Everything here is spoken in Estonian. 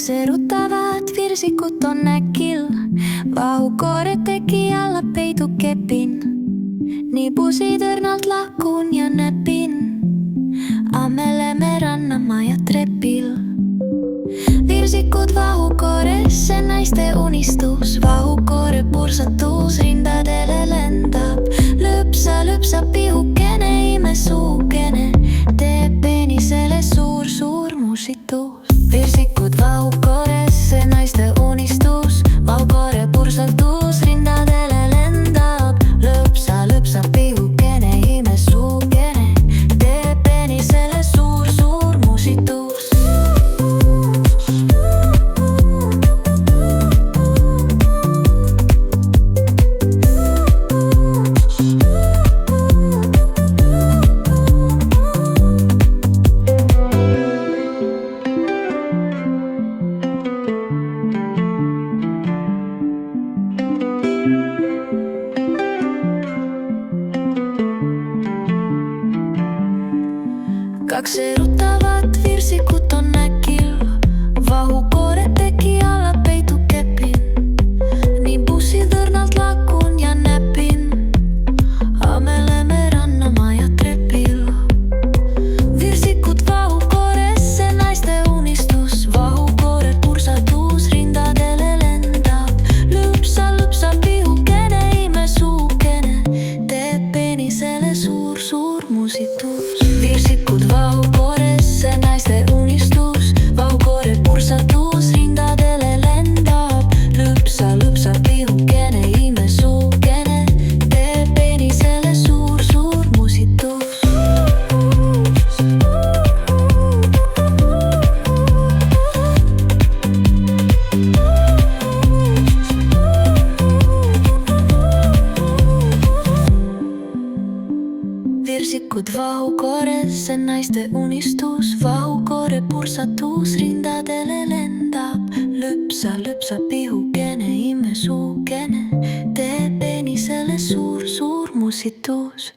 Kaks erutavat virsikut on näkil, vahukoore teki alla peidukepin. Nipusid õrnalt lahkun ja näpin, ammeleme rannamaja trepil. Virsikud vahukooresse, naiste unistus, vahukoore pursatus rindadele lendab. Lüpsa pihukene, imesuukene, teeb penisele suur musitus. Virsikud vahukooresse, naiste unistus, vahukoore pursatus rindadele lendab. Lüpsa pihukene, imesuukene, teeb penisele suur musitus. Kaks erutavat virsikut on näkil, vahukoore teki alla peidukepin. Nipusid õrnalt lakun ja näpin, ammeleme rannamaja trepil. Virsikud vahukooresse, naiste unistus, vahukoore pursatus rindadele lendab. Lüpsa pihukene, imesuukene, teeb penisele suur musitus. Virsikud vahukooresse, naiste unistus, vahukoore pursatus rindadele lendab. Lüpsa pihukene, imesuukene, teeb penisele suur musitus. Virsikud vahukooresse, naiste unistus, vahukoore pursatus rindadele lendab. Lüpsa pihukene, imesuukene, teeb penisele suur musitus.